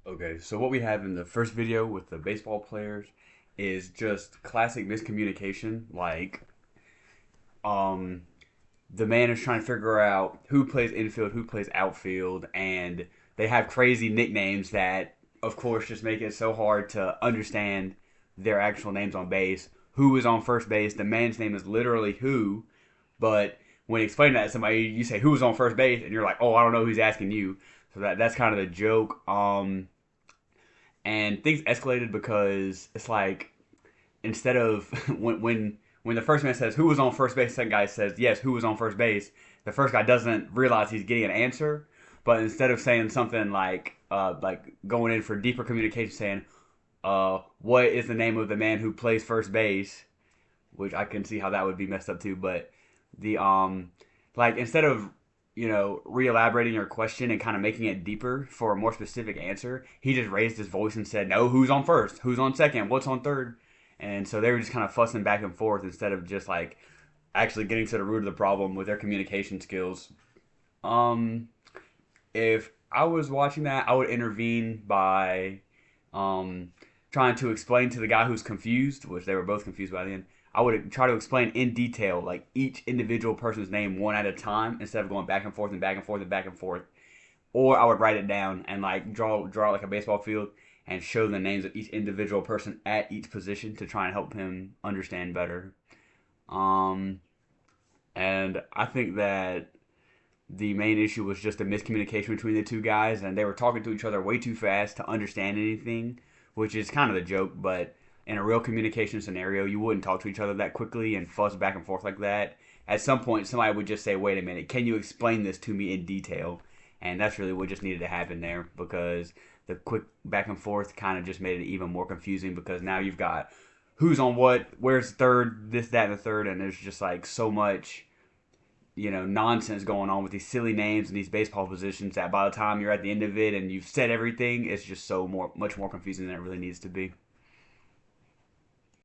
Okay, so what we have in the first video with the baseball players is just classic miscommunication. Um, the man is trying to figure out who plays infield, who plays outfield, and they have crazy nicknames that, of course, just make it so hard to understand their actual names on base. Who is on first base? The man's name is literally who, but when explaining that to somebody, you say who was on first base, and you're like, oh, I don't know who's asking you. So that's kind of the joke. And things escalated because it's like instead of when the first man says who was on first base, the second guy says yes, who was on first base. The first guy doesn't realize he's getting an answer, but instead of saying something like going in for deeper communication, saying what is the name of the man who plays first base, which I can see how that would be messed up too. But the like instead of re-elaborating your question and kind of making it deeper for a more specific answer, he just raised his voice and said, "No, who's on first? Who's on second? What's on third?" And so they were just kind of fussing back and forth instead of just like actually getting to the root of the problem with their communication skills. Um, if I was watching that, I would intervene by um, trying to explain to the guy who's confused, which they were both confused by the end. I would try to explain in detail, like each individual person's name one at a time, instead of going back and forth and back and forth and back and forth. Or I would write it down and like draw like a baseball field and show the names of each individual person at each position to try and help him understand better. Um, and I think that the main issue was just a miscommunication between the two guys, and they were talking to each other way too fast to understand anything, which is kind of the joke. But in a real communication scenario, you wouldn't talk to each other that quickly and fuss back and forth like that. At some point, somebody would just say, "Wait a minute, can you explain this to me in detail?" And that's really what just needed to happen there because the quick back and forth kind of just made it even more confusing because now you've got who's on what, where's third, this, that, and the third, and there's just like so much nonsense going on with these silly names and these baseball positions that by the time you're at the end of it and you've said everything, it's just so much more confusing than it really needs to be.